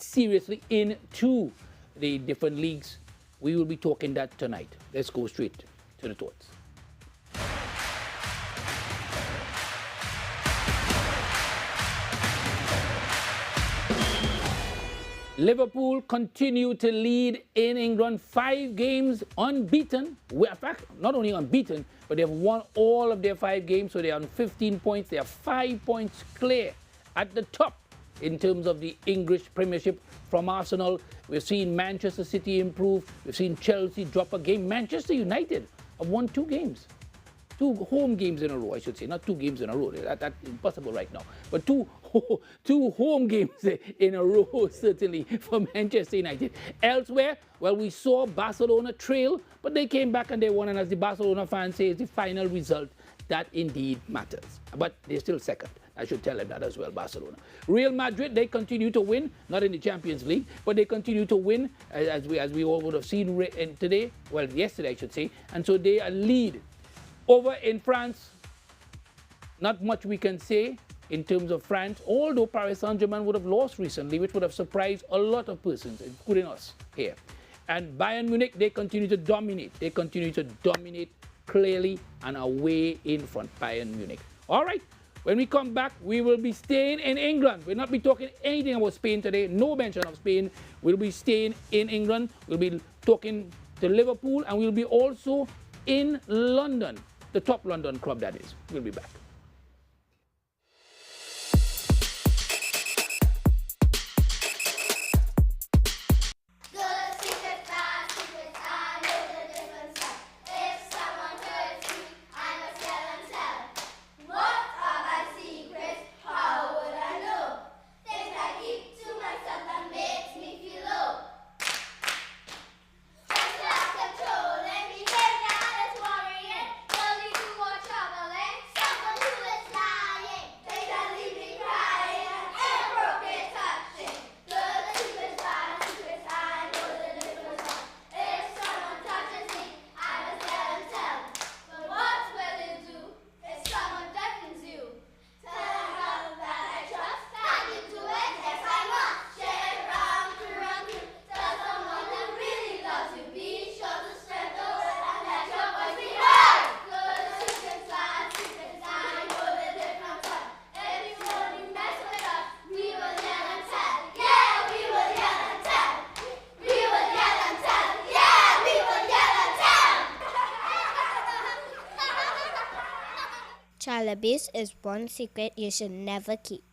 seriously into the different leagues. We will be talking that tonight. Let's go straight to the thoughts. Liverpool continue to lead in England, 5 games unbeaten. In fact, not only unbeaten, but they've won all of their 5 games, so they're on 15 points. They are 5 points clear at the top in terms of the English Premiership from Arsenal. We've seen Manchester City improve. We've seen Chelsea drop a game. Manchester United have won 2 games. 2 home games in a row, I should say. Not 2 games in a row. That's impossible right now. But two home games in a row, certainly, for Manchester United. Elsewhere, well, we saw Barcelona trail, but they came back and they won. And as the Barcelona fans say, it's the final result that indeed matters. But they're still second. I should tell them that as well, Barcelona. Real Madrid, they continue to win, not in the Champions League, but they continue to win, as we all would have seen today, well, yesterday, I should say. And so they are lead. Over in France, not much we can say in terms of France, although Paris Saint-Germain would have lost recently, which would have surprised a lot of persons, including us here. And Bayern Munich, they continue to dominate. They continue to dominate clearly and are way in front, Bayern Munich. All right, when we come back, we will be staying in England. We'll not be talking anything about Spain today, no mention of Spain. We'll be staying in England. We'll be talking to Liverpool, and we'll be also in London. The top London club, that is. We'll be back. Chalabis is one secret you should never keep.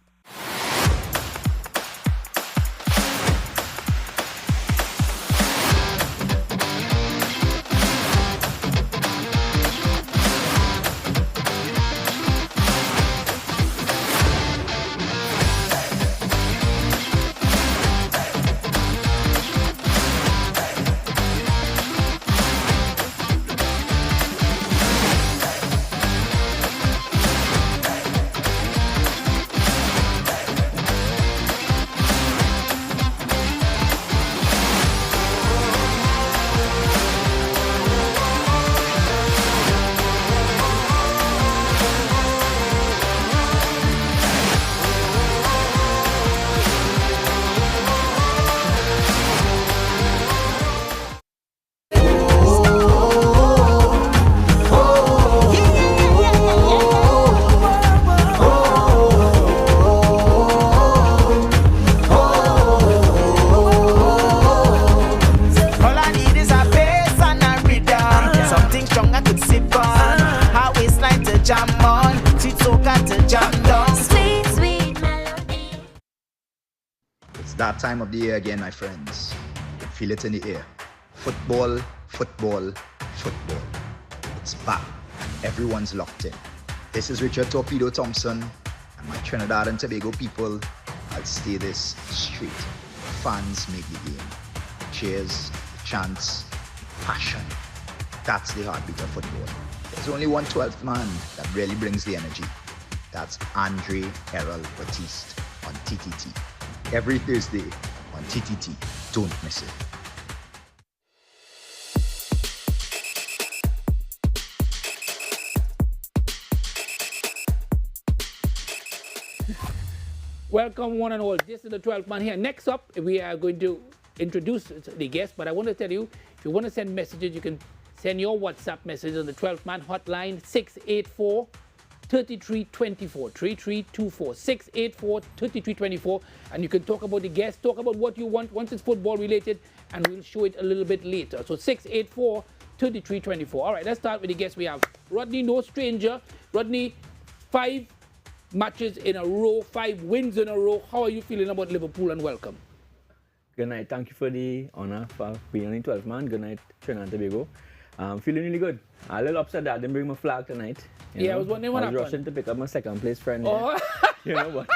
That time of the year again, my friends. You can feel it in the air. Football, football, football. It's back. Everyone's locked in. This is Richard Torpedo Thompson, and my Trinidad and Tobago people. I'll stay this straight. Fans make the game. Cheers, chants, passion. That's the heartbeat of football. There's only one 12th man that really brings the energy. That's Andre Errol Batiste on TTT. Every Thursday on TTT. Don't miss it. Welcome, one and all. This is the 12th man here. Next up, we are going to introduce the guest, but I want to tell you, if you want to send messages, you can send your WhatsApp message on the 12th man hotline, 684 3324 3324 684 3324, and you can talk about the guest, talk about what you want once it's football related, and we'll show it a little bit later. So 684 3324. All right, let's start with the guest we have. Rodney, no stranger. Rodney, 5 matches in a row, 5 wins in a row. How are you feeling about Liverpool, and welcome? Good night. Thank you for the honor for being on the 12th man. Good night, Trinidad and Tobago. Feeling really good. A little upset that I didn't bring my flag tonight. Yeah, I was wondering what happened. I was rushing to pick up my second place friend. Oh. But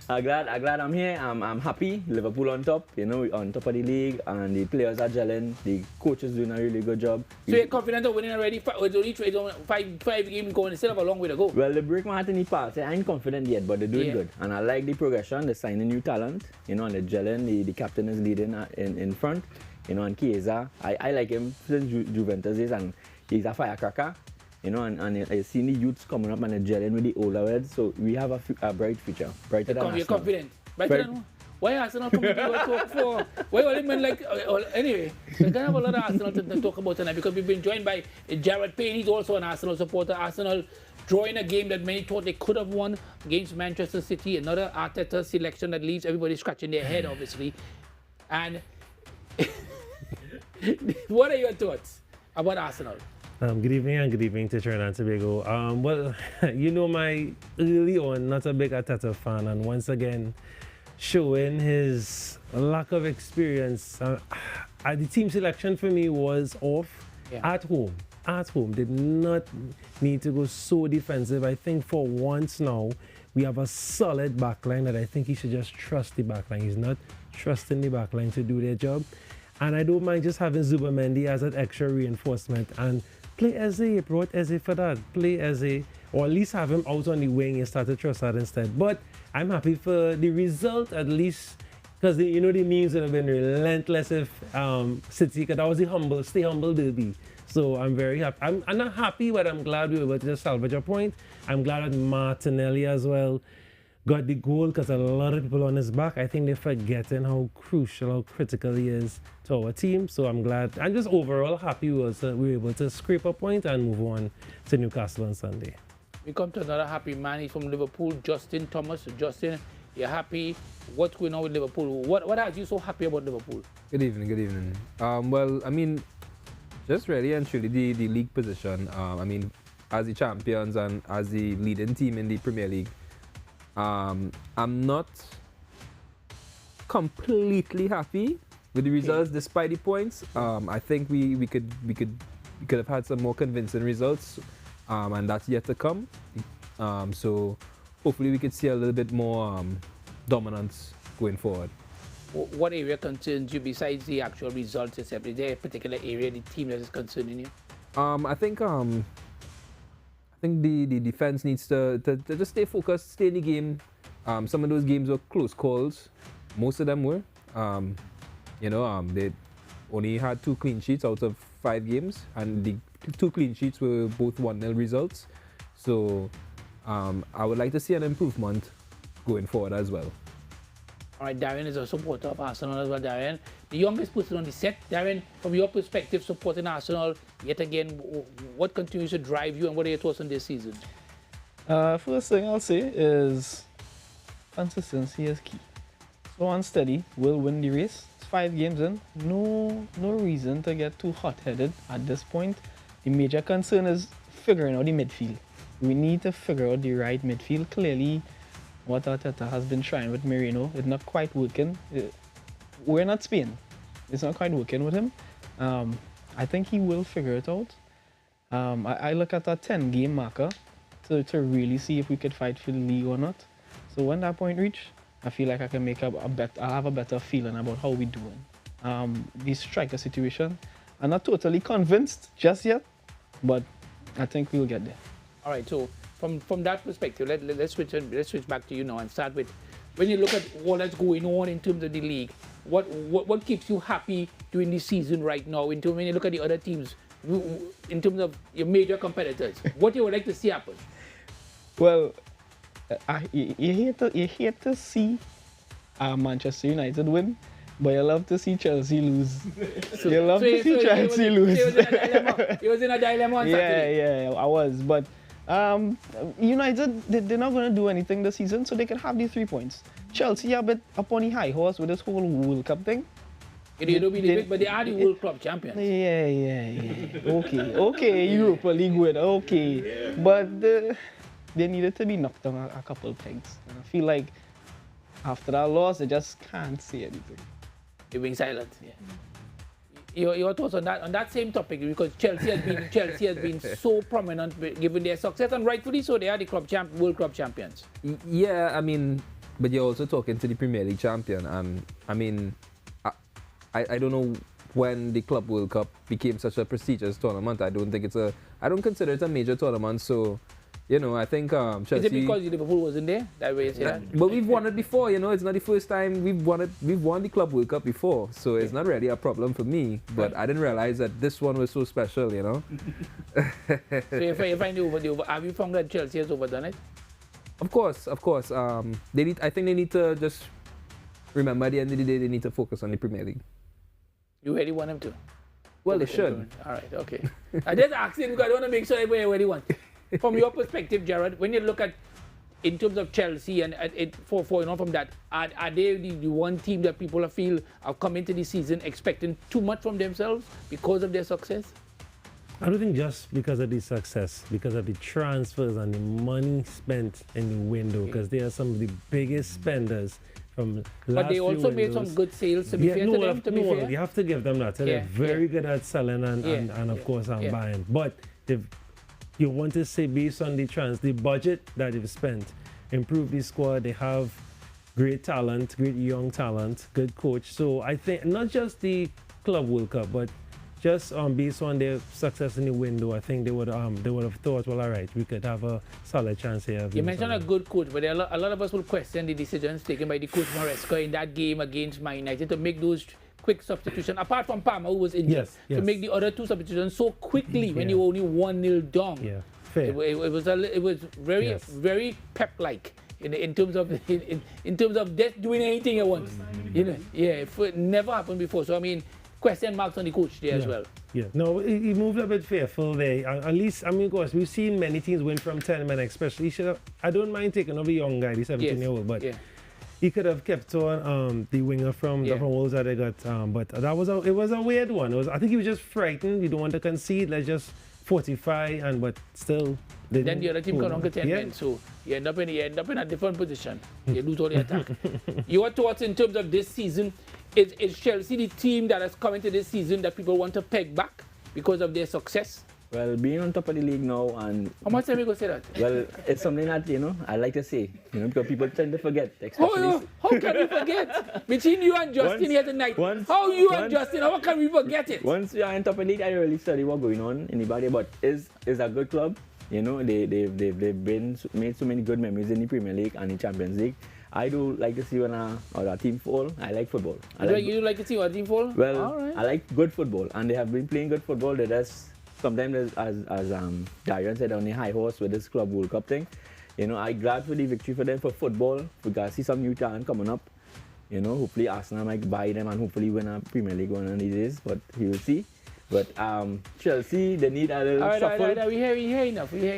I'm glad I'm here. I'm happy. Liverpool on top, on top of the league, and the players are gelling. The coach is doing a really good job. So you're confident of winning already? It's only five games going, still have a long way to go. Well, they break my heart in the past. I ain't confident yet, but they're doing good. And I like the progression. They're signing new talent, and they're gelling. The captain is leading in front, and Chiesa. I like him since Juventus days, and he's a firecracker. And I've seen the youths coming up and they're gelling with the older heads, so we have a bright future. Brighter than Arsenal. You're confident? Brighter than why Arsenal coming to talk for? Why all men like... anyway, we're going to have a lot of Arsenal to talk about tonight because we've been joined by Jared Payne. He's also an Arsenal supporter. Arsenal drawing a game that many thought they could have won against Manchester City. Another Arteta selection that leaves everybody scratching their head, obviously. And what are your thoughts about Arsenal? Good evening and good evening to Trinidad and Tobago. Well, my early on, not a big Arteta fan, and once again, showing his lack of experience. The team selection for me was off at home. At home, did not need to go so defensive. I think for once now, we have a solid backline that I think he should just trust the backline. He's not trusting the backline to do their job. And I don't mind just having Zubimendi as an extra reinforcement and play Eze, brought Eze for that. Play Eze, or at least have him out on the wing and start to trust that instead. But I'm happy for the result at least, because the memes would have been relentless if City, because that was the stay humble derby. So I'm very happy. I'm not happy, but I'm glad we were able to just salvage a point. I'm glad that Martinelli as well got the goal, because a lot of people on his back, I think they're forgetting how crucial, how critical he is to our team. So I'm glad. I'm just overall happy we were able to scrape a point and move on to Newcastle on Sunday. We come to another happy man. He's from Liverpool, Justin Thomas. Justin, you're happy. What's going on with Liverpool? What has you so happy about Liverpool? Good evening, good evening. Well, I mean, just really and truly the league position. I mean, as the champions and as the leading team in the Premier League, I'm not completely happy with the results despite the points. I think we could have had some more convincing results, and that's yet to come. So hopefully we could see a little bit more dominance going forward. What area concerns you besides the actual results itself? Is there a particular area, the team that is concerning you? I think the defense needs to just stay focused, stay in the game. Some of those games were close calls. Most of them were. They only had 2 clean sheets out of 5 games, and the 2 clean sheets were both 1-0 results. So I would like to see an improvement going forward as well. All right, Darren is a supporter of Arsenal as well, Darren. The youngest person on the set. Darren, from your perspective, supporting Arsenal, yet again, what continues to drive you and what are your thoughts on this season? First thing I'll say is consistency is key. Slow and steady will win the race. It's 5 games in. No reason to get too hot-headed at this point. The major concern is figuring out the midfield. We need to figure out the right midfield. Clearly, what Arteta has been trying with Merino is not quite working. We're not Spain. It's not quite working with him. I think he will figure it out. I look at a 10-game marker to really see if we could fight for the league or not. So when that point reach, I feel like I can make I'll have a better feeling about how we're doing. The striker situation, I'm not totally convinced just yet, but I think we'll get there. All right, so from that perspective, let's switch back to you now and start with, when you look at all that's going on in terms of the league, what keeps you happy during the season right now? When you look at the other teams, in terms of your major competitors, what you would like to see happen? Well, You hate to see Manchester United win, but you love to see Chelsea lose. You love to see Chelsea lose. He was in a dilemma on Saturday. Yeah, I was. But United, they're not going to do anything this season, so they can have these 3 points. Chelsea are a bit up on the high horse with this whole World Cup thing. They don't believe it, but they are the World Club champions. Yeah. Okay, Europa League winner, okay. But they needed to be knocked down a couple of pegs. And I feel like after that loss, they just can't say anything. You're being silent. Yeah. Your thoughts on that same topic, because Chelsea has been so prominent given their success, and rightfully so. They are the World Club champions. Yeah, I mean, but you're also talking to the Premier League champion, and I mean, I don't know when the Club World Cup became such a prestigious tournament. I don't consider it a major tournament. So, you know, I think Chelsea. Is it because Liverpool wasn't there? That way you say that? But we've won it before, you know. It's not the first time we've won it. We've won the Club World Cup before, so it's not really a problem for me. But I didn't realize that this one was so special, you know. So if I find have you found that Chelsea has overdone it? Of course. I think they need to just remember at the end of the day they need to focus on the Premier League. You really want them to? Well, they should. All right, okay. I just asking because I want to make sure everybody where they want. From your perspective, Jared, when you look at in terms of Chelsea and from that, are they the one team that people feel are coming to the season expecting too much from themselves because of their success? I don't think just because of the success, because of the transfers and the money spent in the window, because they are some of the biggest spenders from last But they also few made windows. some good sales, to be fair to them, to be fair. You have to give them that. So they're very good at selling and of course, buying. But you want to say based on the budget that they've spent, improve the squad, they have great talent, great young talent, good coach. So I think not just the Club World Cup, but just based on their success in the window, I think they would have thought, well, all right, we could have a solid chance here. You mentioned a good coach, but a lot of us will question the decisions taken by the coach Maresca in that game against Man United to make those quick substitutions, apart from Palmer, who was injured, to make the other two substitutions so quickly when you were only 1-0 down. Yeah, fair. It was very very Pep-like in terms of just doing anything at once. You know, it never happened before. So I mean, question marks on the coach there as well. Yeah, no, he moved a bit fearful there. At least, I mean, of course, we've seen many teams win from 10 men, especially. I don't mind taking over the young guy, the 17-year-old, but he could have kept on the winger from Wolves that they got. But it was a weird one. I think he was just frightened. You don't want to concede. Let's just fortify, but still. Then the other team got on to 10 men, so you end up in a different position. You lose all the attack. Your thoughts in terms of this season? Is Chelsea the team that has come into this season that people want to peg back because of their success? Well, being on top of the league now, and how much time you go say that? Well, it's something that I like to say, because people tend to forget. Especially How can we forget? Between you and Justin here tonight, and Justin, how can we forget it? Once you're on top of the league, I really study what's going on in the body. But is a good club. They've made so many good memories in the Premier League and the Champions League. I do like to see when our team fall. I like football. You like to see our team fall? Well, I like good football, and they have been playing good football. They just sometimes, as Darian said, on the high horse with this Club World Cup thing. I'm glad for the victory for them for football. We got to see some new talent coming up. Hopefully Arsenal might buy them and hopefully win a Premier League one of these days. But you will see. But Chelsea, they need a little shuffle. All right, we hear enough. You're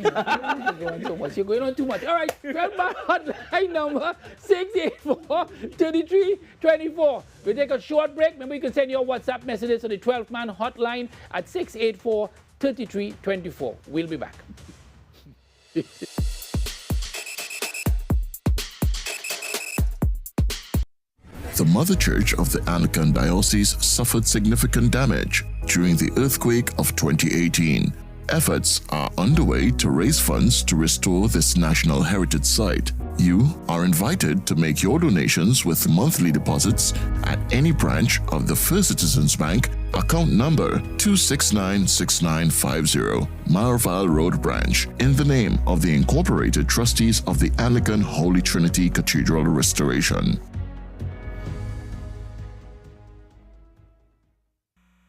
going on too much. All right, grab my hotline number 684-3324. We'll take a short break. Remember, you can send your WhatsApp messages to the 12-man hotline at 684-3324. We'll be back. The Mother Church of the Anglican Diocese suffered significant damage during the earthquake of 2018. Efforts are underway to raise funds to restore this national heritage site. You are invited to make your donations with monthly deposits at any branch of the First Citizens Bank, account number 2696950, Marval Road Branch, in the name of the Incorporated Trustees of the Anglican Holy Trinity Cathedral Restoration.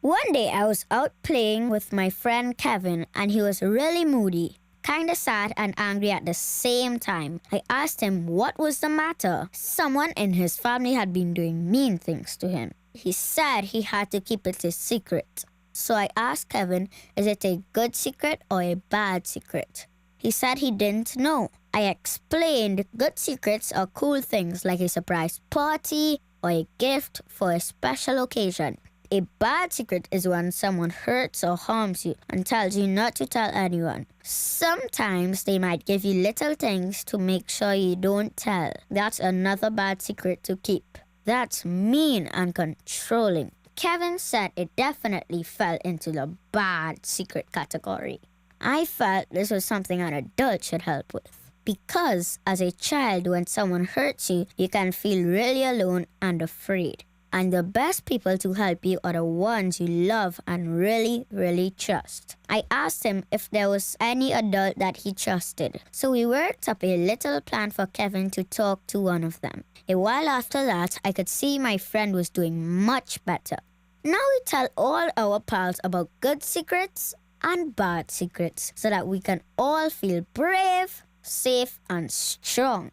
One day I was out playing with my friend Kevin and he was really moody. kinda sad and angry at the same time. I asked him what was the matter. Someone in his family had been doing mean things to him. He said he had to keep it a secret. So I asked Kevin, is it a good secret or a bad secret? He said he didn't know. I explained good secrets are cool things like a surprise party or a gift for a special occasion. A bad secret is when someone hurts or harms you and tells you not to tell anyone. Sometimes they might give you little things to make sure you don't tell. That's another bad secret to keep. That's mean and controlling. Kevin said it definitely fell into the bad secret category. I felt this was something an adult should help with. Because as a child, when someone hurts you, you can feel really alone and afraid. And the best people to help you are the ones you love and really, really trust. I asked him if there was any adult that he trusted. So we worked up a little plan for Kevin to talk to one of them. A while after that, I could see my friend was doing much better. Now we tell all our pals about good secrets and bad secrets so that we can all feel brave, safe, and strong.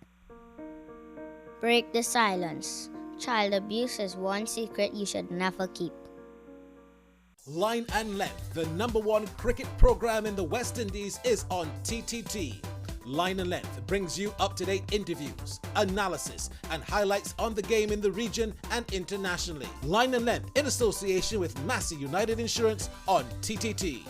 Break the silence. Child abuse is one secret you should never keep. Line and Length, the #1 cricket program in the West Indies, is on TTT. Line and Length brings you up-to-date interviews, analysis, and highlights on the game in the region and internationally. Line and Length in association with Massey United Insurance on TTT.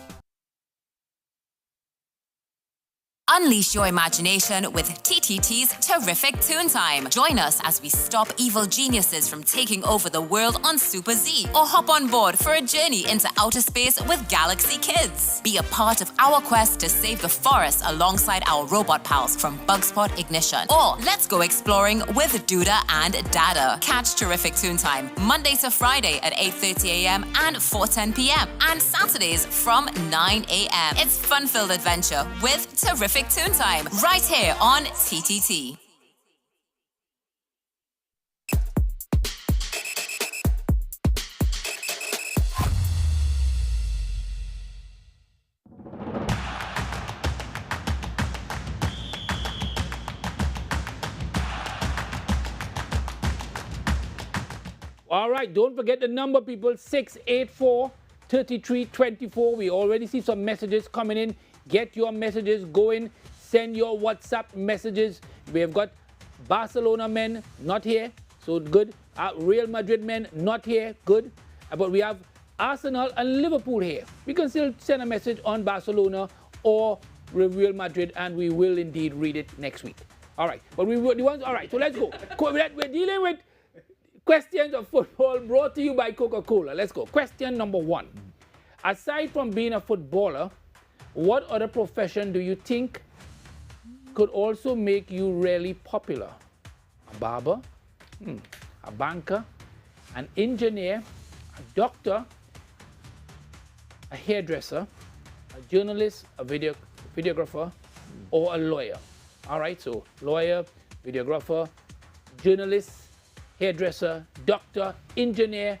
Unleash your imagination with TTT's Terrific Toon Time. Join us as we stop evil geniuses from taking over the world on Super Z, or hop on board for a journey into outer space with Galaxy Kids. Be a part of our quest to save the forest alongside our robot pals from Bugspot Ignition. Or let's go exploring with Duda and Dada. Catch Terrific Toon Time Monday to Friday at 8:30 a.m. and 4:10 p.m. and Saturdays from 9 a.m. It's fun-filled adventure with Terrific Toon Time, right here on TTT. All right, don't forget the number, people, 684-3324. We already see some messages coming in. Get your messages going. Send your WhatsApp messages. We have got Barcelona men not here, so good. Real Madrid men not here, good. But we have Arsenal and Liverpool here. We can still send a message on Barcelona or Real Madrid, and we will indeed read it next week. All right, but we will. All right, so let's go. We're dealing with questions of football brought to you by Coca-Cola. Let's go. Question number 1. Aside from being a footballer, what other profession do you think could also make you really popular? A barber, a banker, an engineer, a doctor, a hairdresser, a journalist, a videographer, or a lawyer. All right, so lawyer, videographer, journalist, hairdresser, doctor, engineer,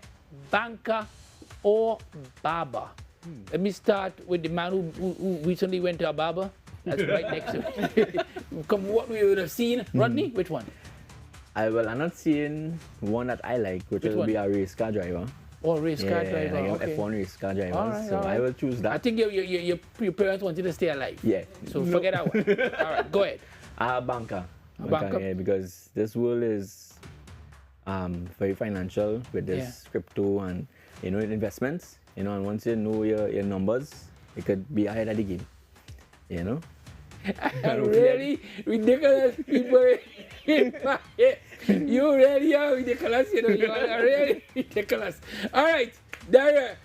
banker, or barber. Let me start with the man who recently went to a barber. That's right next to me. From what we would have seen. Rodney, which one? I'm not seeing one that I like, which will be a race car driver. Oh, race car driver. Like okay. F1 race car driver. All right, so all right. I will choose that. I think your parents want you to stay alive. Yeah. So forget that one. All right, go ahead. Banker. A banker. Yeah, because this world is very financial with this crypto and investments. And once you know your numbers, it could be ahead of the game. Really ridiculous people in my head. You really are ridiculous, you are really ridiculous. All right, Daria.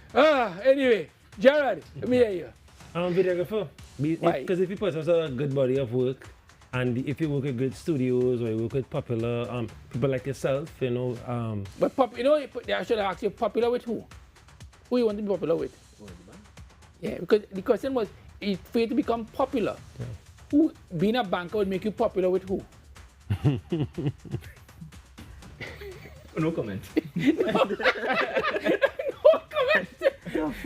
Anyway, Gerard, let me hear you. I'm a videographer. Why? Because if you put a good body of work, and if you work at good studios or you work with popular people like yourself, But I should have asked you, popular with who? Who you want to be popular with? Yeah, because the question was, for you to become popular, who, being a banker, would make you popular with who? No comment. No comment.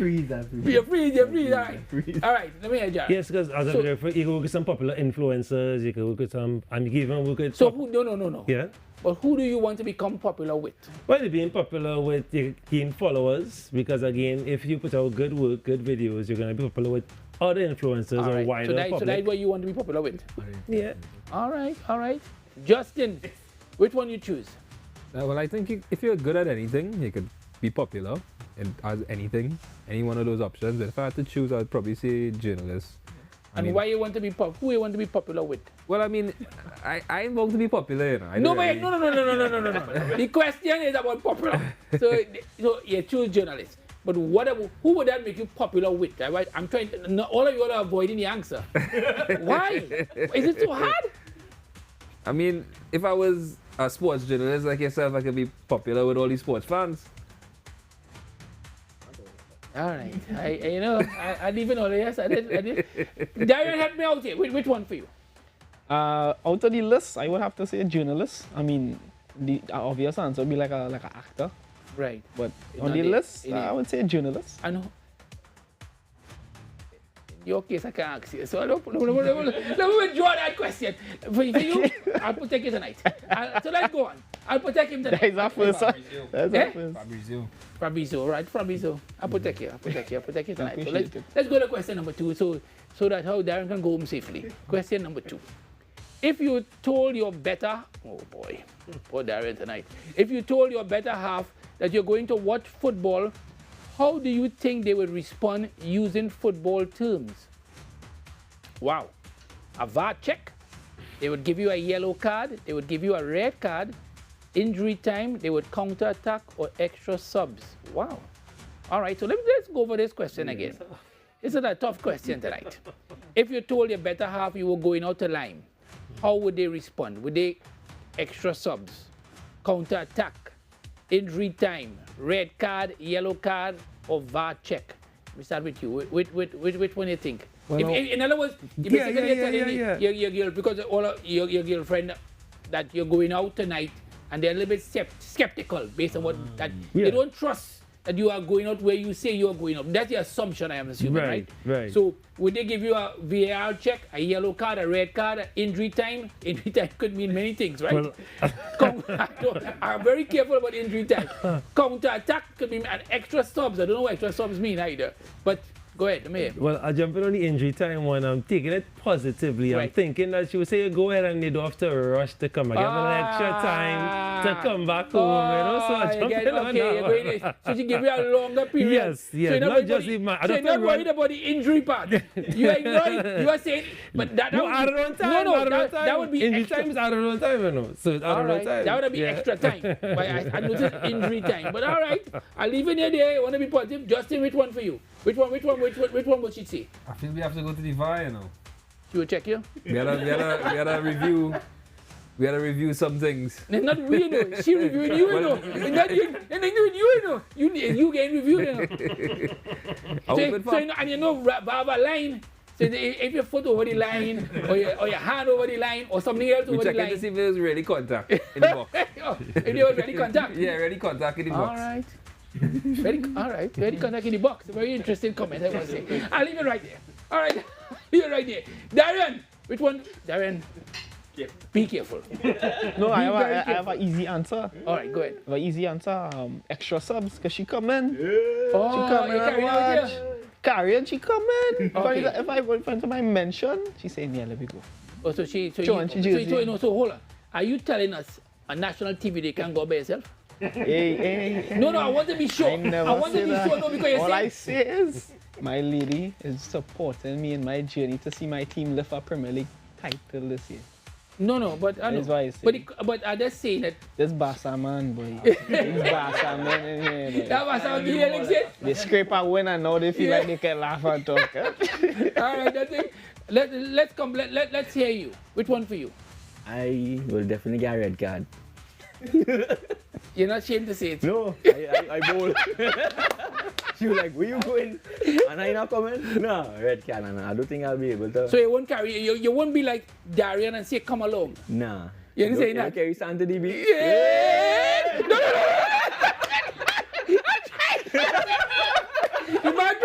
freeze. You freeze, all right. All right, let me hear Jared. Yes, because as a different, you can work with some popular influencers, you can work with some, and you can even work with... So who, no. Yeah? But who do you want to become popular with? Well, being popular with, you gain followers, because again, if you put out good work, good videos, you're going to be popular with other influencers or wider public. So that's what you want to be popular with? Yeah. All right. Justin, which one you choose? Well, I think if you're good at anything, you could be popular as anything, any one of those options. But if I had to choose, I'd probably say journalist. And why you want to be who you want to be popular with? Well, I mean, I want to be popular, you know. No. The question is about popular. So you choose journalist. But who would that make you popular with? Right? I'm trying to, all of you are avoiding the answer. Why? Is it so hard? I mean, if I was a sports journalist like yourself, I could be popular with all these sports fans. All right. I didn't even know. Yes, I did. Darren, help me out here. Which one for you? Out of the list, I would have to say journalist. I mean, the obvious answer would be like an actor. Right. But on the list, I would say journalist. I know. In your case, I can't ask you. So let me withdraw that question. For you, I'll protect you tonight. So let's go on. I'll protect him tonight. That's our first. That's our first. Fabrizio, right? Fabrizio. I'll protect you tonight. So let's go to question number 2 so that how Darren can go home safely. Question number 2. If you told your better, oh boy, poor Darren tonight. If you told your better half that you're going to watch football, how do you think they would respond using football terms? Wow. A VAR check. They would give you a yellow card. They would give you a red card. Injury time. They would counter-attack or extra subs. Wow. All right, so let's go over this question again. This is a tough question tonight. If you told your better half you were going out to Lime, how would they respond? Would they extra subs, counter-attack, injury time, red card, yellow card, or VAR check? Let me start with you. Which one do you think? Well, in other words, you basically telling your girl, because all of your girlfriend that you're going out tonight, and they're a little bit skeptical based on what they don't trust that you are going out where you say you are going out. That's the assumption I am assuming, right? Right. So would they give you a VAR check, a yellow card, a red card, injury time? Injury time could mean many things, right? Well, I'm very careful about injury time. Counter-attack could mean an extra subs. I don't know what extra subs mean either. But go ahead, let me hear. Well, I jump in on the injury time one. I'm taking it positively. Right. I'm thinking that she would say, go ahead and they don't have to rush to come. I give them an extra time to come back home. You know? So I jump in on that one. So she give you a longer period. Yes. So you're not just the man. So you're not worried about the injury part. You are saying, but that no, would out of run time. No, that would be injury extra. time is out of run time, you know. So it's out of run time. That would be extra time. But I noticed injury time. But all right, I'll leave it there. I want to be positive. Justin, which one for you? Which one would she say? I feel we have to go to the VAR, you know. She will check you? We gotta review. We gotta review some things. It's not we, you know. She reviewing you, you know. It's not you. It's not you, know. You getting reviewed, you know. And you know, Baba line. So if your foot over the line, or your hand over the line, or something else over the line. We check to see if there's really contact in the box. If there was really contact. Yeah, really contact in the box. All right. Very contact in the box. Very interesting comment, I must say. I'll leave it right there. All right, leave it right there. Darren, which one? Darren, be careful. No, I have an easy answer. All right, go ahead. I have an easy answer. Extra subs, because she come in. Oh, she come in and watch. Carrion, she come in. Okay. If I go in front of my mention, she say, yeah, let me go. Oh, so hold on. Are you telling us on national TV they can't go by yourself? Hey. No, I want to be sure. I want to be sure, no, because all I say is, my lady is supporting me in my journey to see my team lift a Premier League title this year. No, but I know. That's why I say. But I just say that. This Barca man, boy. This Barca man in here, boy. That was how the hell exist. They scrape a win and now they feel like they can laugh and talk. All right, that's it. Let's hear you. Which one for you? I will definitely get a red card. You're not ashamed to say it. No, I bowl. She was like, where you going? And I not coming? No, red card. And I don't think I'll be able to. So you won't carry, you won't be like Darian and say, come along. Nah. You didn't say that? Carry Santa DB. Yeah! No. You might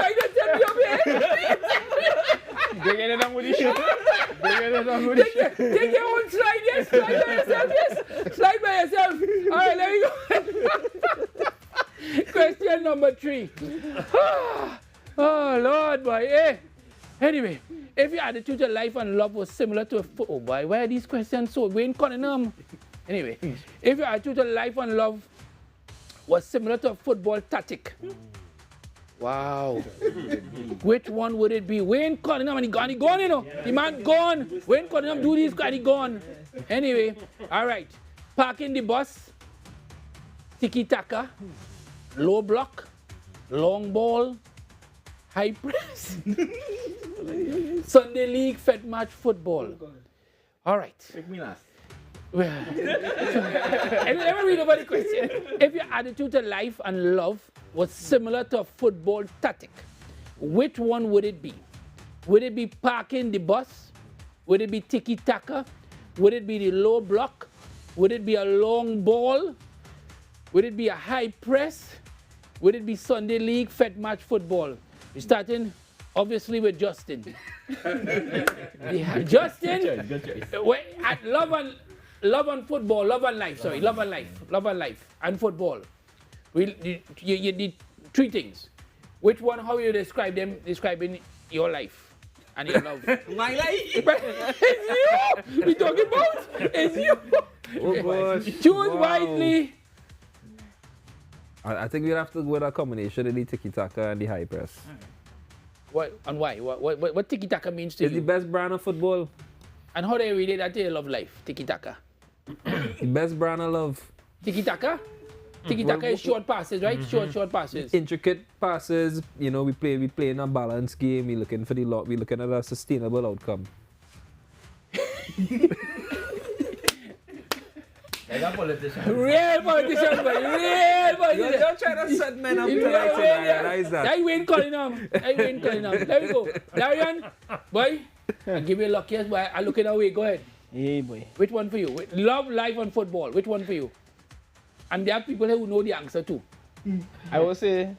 Take your own slide, yes. Slide by yourself, yes. Slide by yourself. All right, there we go. Question number 3. Oh, Lord, boy. Hey. Anyway, if your attitude to life and love was similar to oh boy, why are these questions so Wayne Cunningham? Anyway, if your attitude to life and love was similar to a football tactic, wow, which one would it be? Wayne Cunningham, and he gone, you know. The man gone. Wayne Cunningham do this, and he gone. Anyway, all right. Parking the bus, tiki-taka, low block, long ball, high press, Sunday league, fed match football. All right. Take me last. Well, let me read over the question. If your attitude to life and love was similar to a football tactic, which one would it be? Would it be parking the bus? Would it be tiki-taka? Would it be the low block? Would it be a long ball? Would it be a high press? Would it be Sunday league, fed match football? We're starting, obviously, with Justin. Justin, Good choice. at love and football, love and life, and football. You did 3 things. Which one, how you describe them, describing your life and your love? My life? It's you! We talking about? It's you! Oh, gosh. Choose Wow. wisely. I think we'd have to go with a combination of the tiki-taka and the high press. What and why? What tiki-taka means to It's the you? best brand of football. And how do you relate that to your love life? Tiki-taka. The best brand of love. Tiki-taka? Tiki-taka is short passes, right? Short passes. Intricate passes. You know, we play in a balanced game. We're looking for the lot. We're looking at a sustainable outcome. Like a politician. Real politician, boy. Real politician. You're trying to set men up tonight, so I realize that. I Wayne Cunningham. There we go. Darian, boy, I'll give you a luck, yes, boy. I'm looking away. Go ahead. Hey, boy. Which one for you? Love, life, and football. Which one for you? And there are people who know the answer too. I would say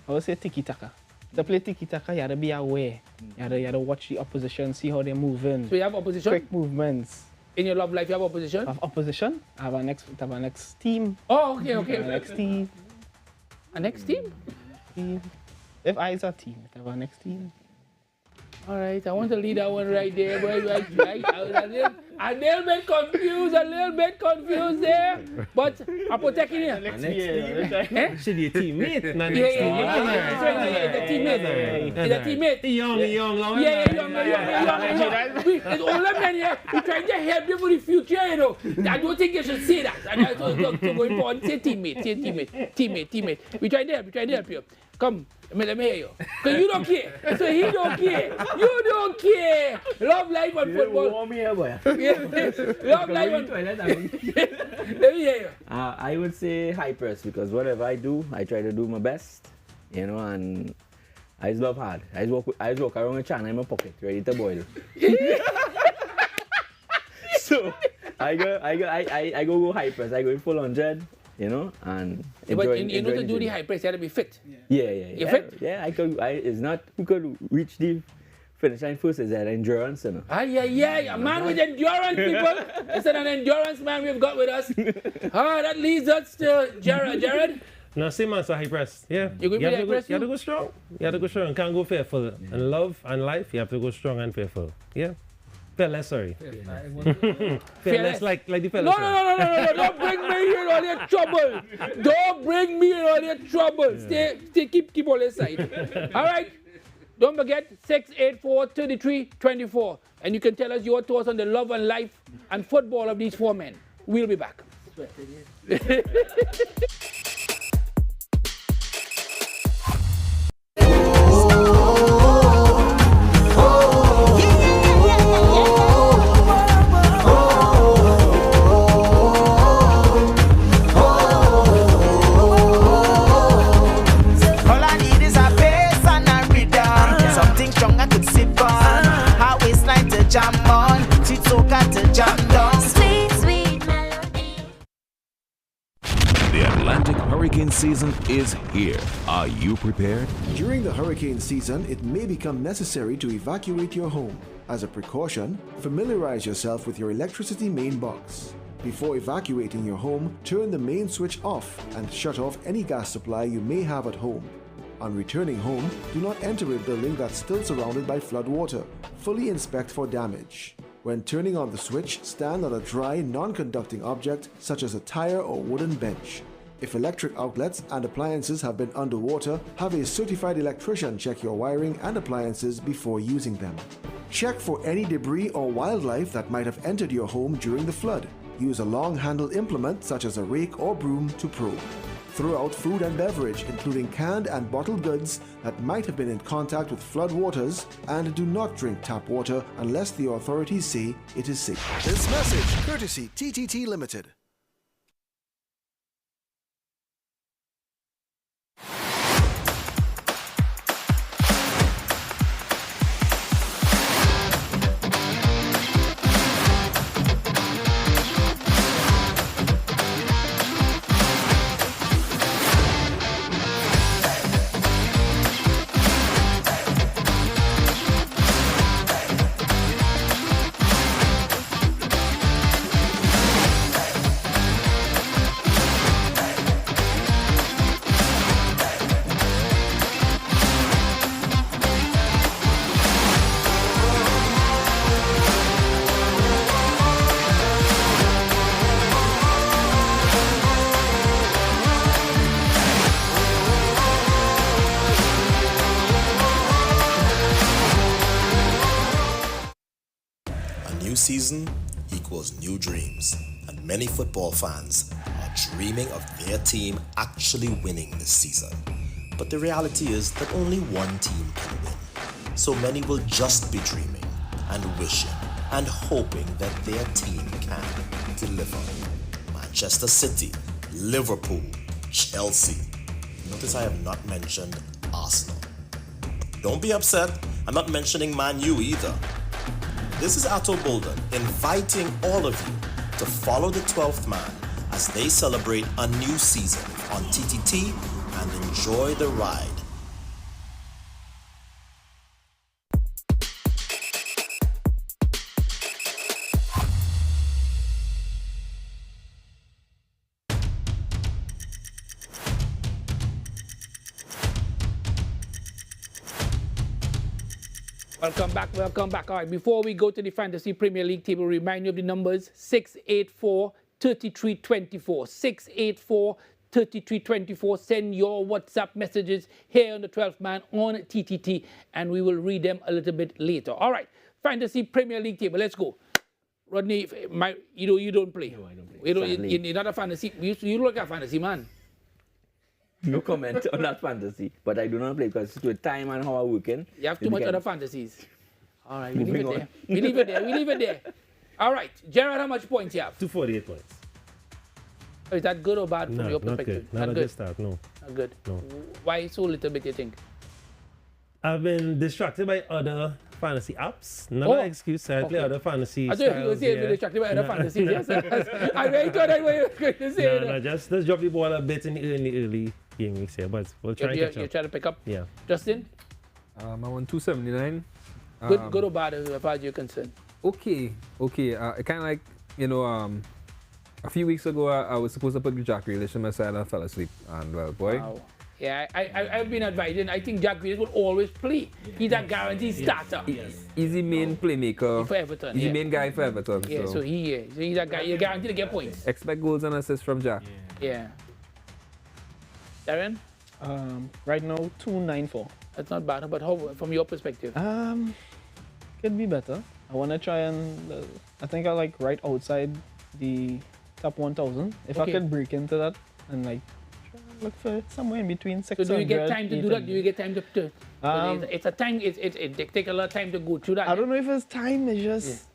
tiki-taka. To play tiki-taka, you have to be aware. You have to watch the opposition, see how they're moving. So you have opposition? Quick movements. In your love life, you have opposition? I have opposition. I have a next team. Oh, okay. A next team. A next team? If I is a team, I have a next team. All right, I want to lead that one right there, boy. Right. A little bit confused there. But I'm protecting you. Should be a teammate. Not Yeah. It's a teammate. It's a teammate. Young. Yeah, young. It's older men here. We're trying to help you for the future, you know. I don't think you should say that. So going forward, say teammate. We try to help you. Come. Let me hear you. Because you don't care. So he don't care. You don't care. Love, life, and football. Warm here, boy. Love, life, and Let me hear you. I would say high press because whatever I do, I try to do my best, you know, and I just love hard. I just walk around with China in my pocket, ready to boil. So I go high press. I go full 100. You know, and But you know to do the high press, you have to be fit. Yeah. You fit? Yeah, it's not who could reach the finish line first. Is that endurance, you know? A man with endurance, people. It's an endurance man we've got with us. That leads us to Jared. No, same answer, high press. Yeah. You go high press? You have to go strong. You have to go strong. Can't go fearful. In love and life, you have to go strong and fearful. Yeah. Fearless, sorry. Fearless, like the fellas. No. Don't bring me in all your trouble. Don't bring me in all your trouble. Stay, keep on this side. All right. Don't forget 684-3324. And you can tell us your thoughts on the love and life and football of these 4 men. We'll be back. Jam on, Titoka to jam down. Sweet melody. The Atlantic hurricane season is here. Are you prepared? During the hurricane season, it may become necessary to evacuate your home. As a precaution, familiarize yourself with your electricity main box. Before evacuating your home, turn the main switch off and shut off any gas supply you may have at home. On returning home, do not enter a building that's still surrounded by flood water. Fully inspect for damage. When turning on the switch, stand on a dry, non-conducting object such as a tire or wooden bench. If electric outlets and appliances have been underwater, have a certified electrician check your wiring and appliances before using them. Check for any debris or wildlife that might have entered your home during the flood. Use a long-handled implement such as a rake or broom to probe. Throw out food and beverage, including canned and bottled goods that might have been in contact with flood waters, and do not drink tap water unless the authorities say it is safe. This message courtesy TTT Limited. Season equals new dreams, and many football fans are dreaming of their team actually winning this season. But the reality is that only one team can win. So many will just be dreaming and wishing and hoping that their team can deliver. Manchester City, Liverpool, Chelsea. Notice I have not mentioned Arsenal. Don't be upset, I'm not mentioning Man U either. This is Atto Bolden inviting all of you to follow the 12th man as they celebrate a new season on TTT and enjoy the ride. Welcome back. All right, before we go to the Fantasy Premier League table, remind you of the numbers 684-3324. 684-3324. Send your WhatsApp messages here on the 12th man on TTT, and we will read them a little bit later. All right, Fantasy Premier League table, let's go. Rodney, you don't play. No, I don't play. You're not a fantasy. You look like a fantasy man. No comment on that fantasy, but I do not play because with time and how I'm working. You have too much other fantasies. All right, we leave it there. We leave it there. All right, Gerard, how much points you have? 248 points. Oh, is that good or bad from your perspective? Not good. Not a good start, no. Not good. No. Why so little bit, you think? I've been distracted by other fantasy apps. Not an excuse. I play other fantasy styles. I thought you were saying you're distracted by other fantasies. Yes. I really thought that way you were going to say. No, just drop the ball a bit in the early game weeks here, but we'll try and catch up. You're trying to pick up? Yeah. Justin? I'm on 279. Good or bad as far as you're concerned? Okay. Kind of like, a few weeks ago, I was supposed to put Jack Grealish on my side and I fell asleep. And well, boy. Wow. Yeah, I've been advising. I think Jack Grealish will always play. He's a guaranteed starter. He's the main playmaker. For Everton. He's the main guy for Everton. Yeah, so he's a guy. You're guaranteed to get points. Expect goals and assists from Jack. Yeah. Darren? Right now, 294. That's not bad, but how, from your perspective? Could be better. I want to try and, I think I like right outside the top 1,000. If I could break into that and like try and look for somewhere in between 600. So do you get time to do that? Do you get time to it's a time, it takes a lot of time to go through that. I don't know if it's time, it's just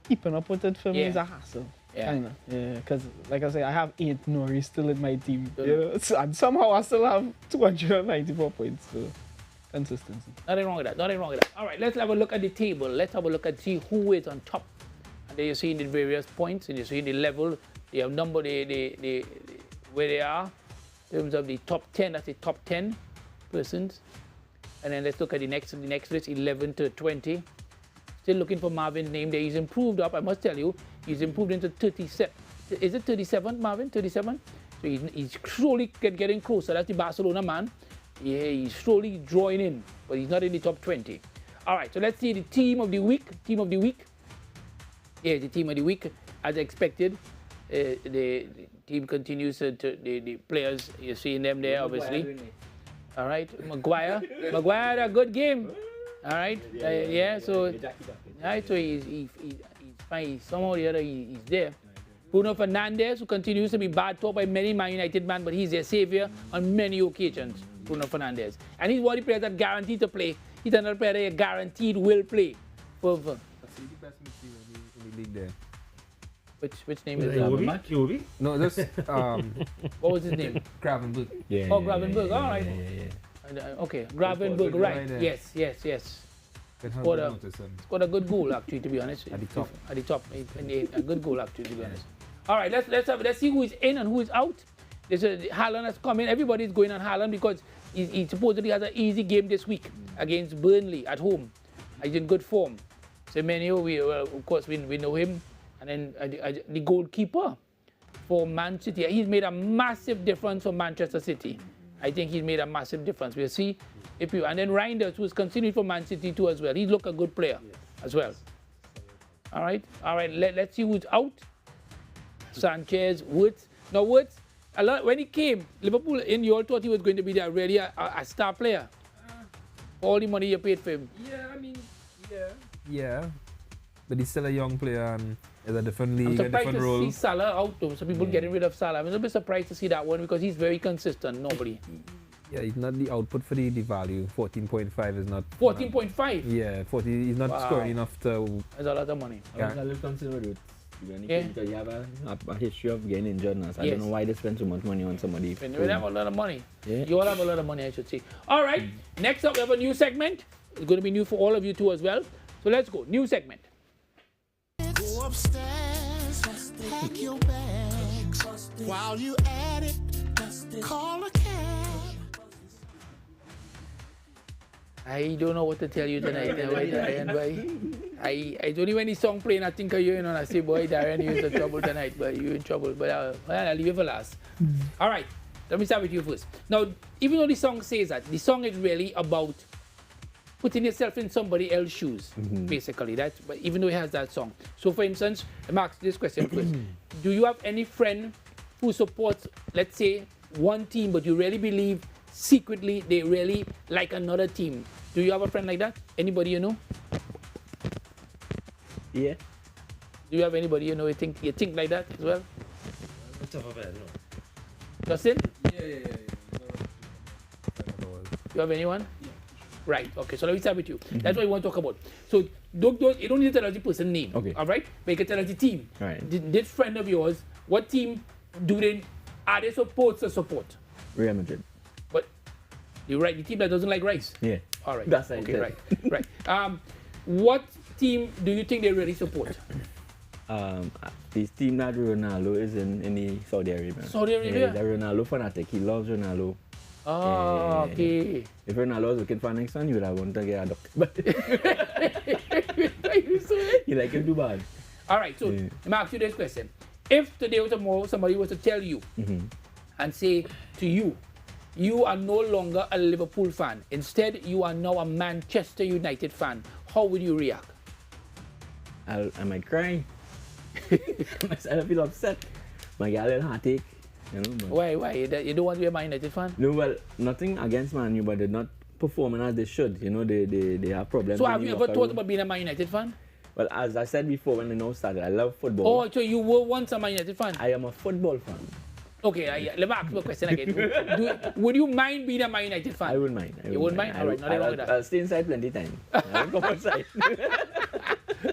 keeping up with it for me is a hassle. Kinda. Yeah, because like I say, I have 8 Nori still in my team. Yeah. And somehow I still have 294 points. So consistency. Nothing wrong with that. All right, let's have a look at the table. Let's have a look and see who is on top. And there you see the various points, and you see the level, they have number, where they are in terms of the top 10. That's the top 10 persons. And then let's look at the next list, 11 to 20. Still looking for Marvin's name there. He's improved up, I must tell you. He's improved into 37. Is it 37, Marvin? 37? So he's slowly getting closer. That's the Barcelona man. Yeah, he's slowly drawing in, but he's not in the top 20. All right, so let's see the team of the week. Team of the week. Yeah, the team of the week, as expected. The team continues to the players, you're seeing them there, obviously. All right, Maguire had a good game. All right, yeah, so, all right, so he's fine. Somehow or the other, he's there. Bruno Fernandes, who continues to be bad talked by many Man United men, but he's their savior on many occasions, Bruno Fernandes. And he's one of the players that guaranteed to play. He's another player that guaranteed will play. For That's the best midfielder in the league there. Which name is that? Iwobi? No, just what was his name? Gravenberg. Yeah. Oh, Gravenberg. All right. Okay, Gravenberg. Right. Yes. Scored a good goal actually, to be honest. At the top. A good goal actually, to be honest. All right. Let's see who is in and who is out. Haaland has come in. Everybody's going on Haaland because he supposedly has an easy game this week against Burnley at home. He's in good form. Semenyo, of course, we know him. And then the goalkeeper for Man City, he's made a massive difference for Manchester City. I think he's made a massive difference. We'll see. And then Reinders, who's continued for Man City too as well. He's looked a good player as well. All right. Let's see who's out. Sanchez, Woods. Now Woods, when he came, Liverpool, you all thought he was going to be really a star player. All the money you paid for him. Yeah. But he's still a young player and is a different league, a different role. I'm surprised to see Salah out though. So people getting rid of Salah. I'm a little bit surprised to see that one because he's very consistent normally. Yeah, he's not the output for the value. 14.5 is not. 14.5? Yeah, 40. He's not scoring enough to. That's a lot of money. I was a little concerned with because you have a history of getting injured now. So I don't know why they spend so much money on somebody. When you have a lot of money. Yeah. You all have a lot of money, I should say. All right. Next up, we have a new segment. It's going to be new for all of you too as well. So let's go. New segment. Go upstairs, pack your bags. While you at it, call a cab. I don't know what to tell you tonight, Darian, boy. It's only when the song playing, I think of you, and I say, boy, Darian, you're in trouble tonight, but you're in trouble. But I'll leave it for last. All right, let me start with you first. Now, even though the song says that, the song is really about putting yourself in somebody else's shoes, basically. But even though it has that song. So, for instance, let me ask this question first. Do you have any friend who supports, let's say, one team, but you really believe secretly they really like another team? Do you have a friend like that? Anybody you know? Yeah. Do you have anybody you know you think like that as well? Justin? Yeah. You have anyone? Yeah. Right. Okay. So let me start with you. That's what we want to talk about. So you don't need to tell us the person's name. Okay. All right. But you can tell us the team. Right. This friend of yours, what team are they supposed to support? Real Madrid. But you're right. The team that doesn't like rice. Yeah. All right. That's okay. Right. What team do you think they really support? This team that Ronaldo is in the Saudi Arabia. Saudi Arabia? Yeah, the Ronaldo fanatic. He loves Ronaldo. Oh, okay. If Ronaldo was looking for next one, you would have wanted to get a doctor. But you like him too bad. All right, so let me ask you this question. If today or tomorrow somebody was to tell you and say to you, you are no longer a Liverpool fan. Instead, you are now a Manchester United fan. How would you react? I might cry. I feel upset. My girl will heartache. You know, why? You don't want to be a Man United fan? No, well, nothing against Man U, but they're not performing as they should. You know, they have problems. So have you ever thought about being a Man United fan? Well, as I said before when I now started, I love football. Oh, so you were once a Man United fan? I am a football fan. Okay, let me ask you a question again. Would you mind being a Man United fan? I wouldn't mind. You wouldn't mind? All right, nothing wrong with that. I'll stay inside plenty of time. I won't come outside.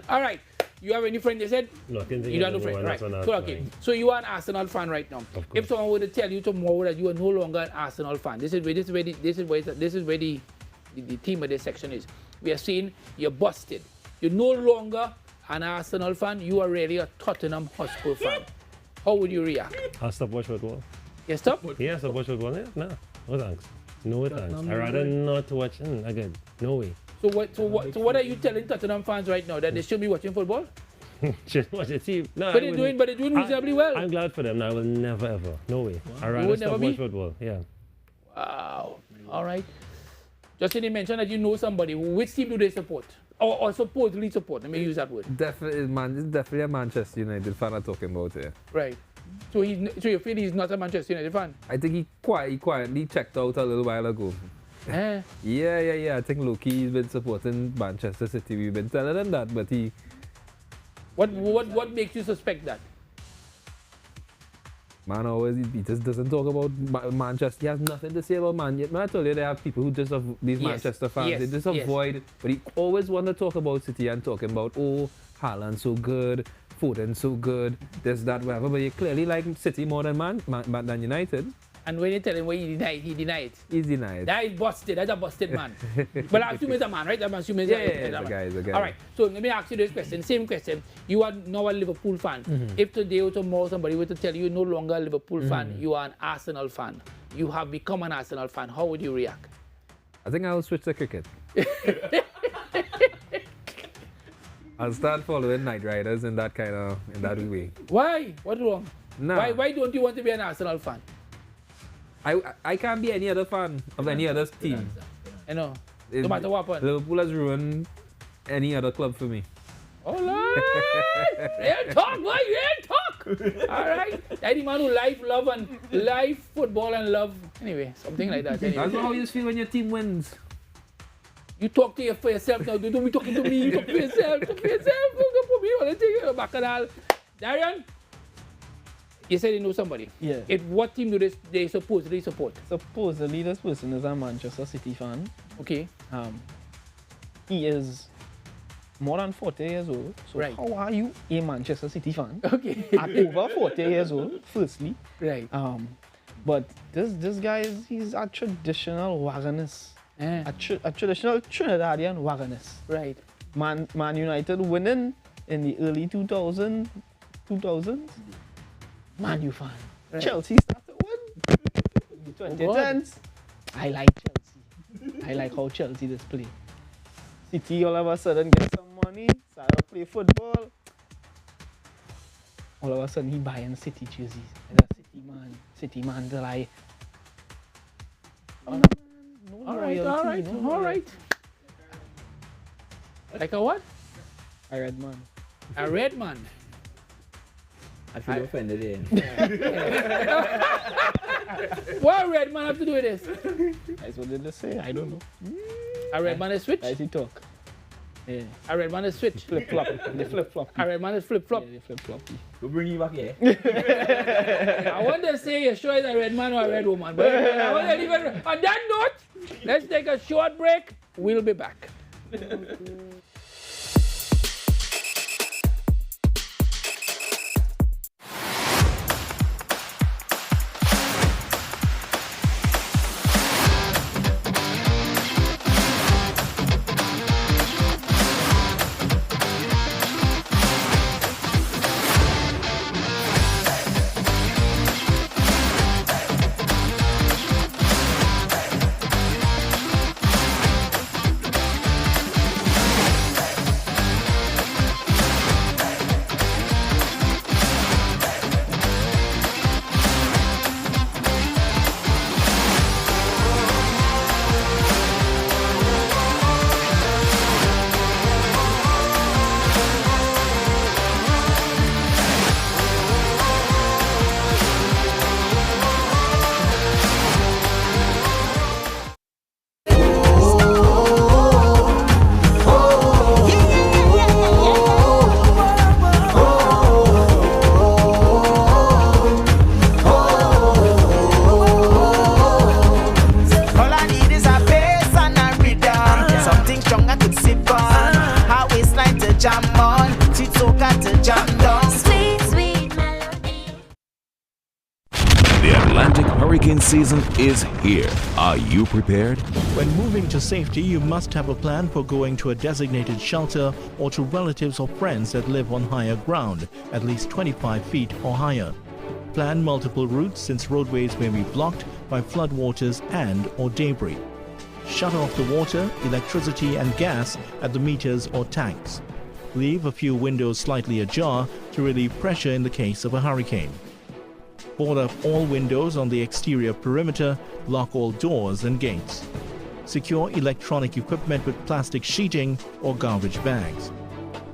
All right. You have any friend? They said no, you don't have a friend, right? So okay. So you are an Arsenal fan right now. If someone were to tell you tomorrow that you are no longer an Arsenal fan, this is where the theme of this section is. We are saying you're busted. You're no longer an Arsenal fan. You are really a Tottenham Hotspur fan. How would you react? I'll stop watching football. You stop? Yeah, stop watching football. Yeah, no thanks. No thanks. I'd rather not watch. Again, no way. So what are you telling Tottenham fans right now, that they should be watching football? Should watch the team. No, But they're doing reasonably well. I'm glad for them. No, I will never ever. No way. Wow. I'd rather stop watch football. Yeah. Wow. All right. Just in the mention that you know somebody, which team do they support? Or supposedly support? Let me use that word. Definitely, it's definitely a Manchester United fan I'm talking about here. Right. So you feel he's not a Manchester United fan? I think he quietly checked out a little while ago. Eh? Yeah. I think Loki's been supporting Manchester City. We've been telling him that, but he... What makes you suspect that? Man, he just doesn't talk about Manchester. He has nothing to say about Man. Yet, man, I told you there are people who just these Manchester fans. They just avoid. But he always want to talk about City and talking about, oh, Haaland so good, Foden so good, this, that, whatever. But he clearly like City more than than United. And when you tell him what he deny it. He's denied. That is busted. That's a busted man. But I assume he's a man, right? I'm assuming he's a guy. All right. So let me ask you this question. Same question. You are now a Liverpool fan. If today or tomorrow somebody were to tell you you're no longer a Liverpool fan, you are an Arsenal fan. You have become an Arsenal fan. How would you react? I think I'll switch to cricket. I'll start following Night Riders in that way. Why? What's wrong? Nah. Why don't you want to be an Arsenal fan? I can't be any other fan of any other team. I know. No matter what happens. Liverpool has ruined any other club for me. All right. Real talk, boy. Real talk. All right. That man who love football and love. Anyway, something like that. Anyway. That's how you feel when your team wins. You talk to for yourself now. Don't be talking to me. You talk for yourself. Talk for yourself. Don't put me on the thing. Bacchanal. Darian? You said you know somebody. Yeah. What team do they supposedly support? Supposedly this person is a Manchester City fan. Okay. He is more than 40 years old. So right. How are you a Manchester City fan? Okay. At over 40 years old, firstly. Right. But this guy he's a traditional Wagonist. A traditional Trinidadian Wagonist. Right. Man United winning in the early 2000s. Man U fan. Right. Chelsea started win. 2010s. I like Chelsea. I like how Chelsea display. City all of a sudden get some money, start to play football. All of a sudden he buying City jerseys. And a City man till I. All right. Like a what? A red man. A red man. I feel offended here. What a red man have to do with this? That's what they say. I don't know. A red man is switch? I see talk. Yeah. A red man is switch? Flip-flop. They flip-flop. A red man is flip-flop? Yeah, they flip-flop. We'll bring you back here. I want to say you're sure it's a red man or a red woman. But I want to leave it. On that note, let's take a short break. We'll be back. Season is here. Are you prepared? When moving to safety, you must have a plan for going to a designated shelter or to relatives or friends that live on higher ground, at least 25 feet or higher. Plan multiple routes since roadways may be blocked by floodwaters and or debris. Shut off the water, electricity and gas at the meters or tanks. Leave a few windows slightly ajar to relieve pressure in the case of a hurricane. Board up all windows on the exterior perimeter, lock all doors and gates. Secure electronic equipment with plastic sheeting or garbage bags.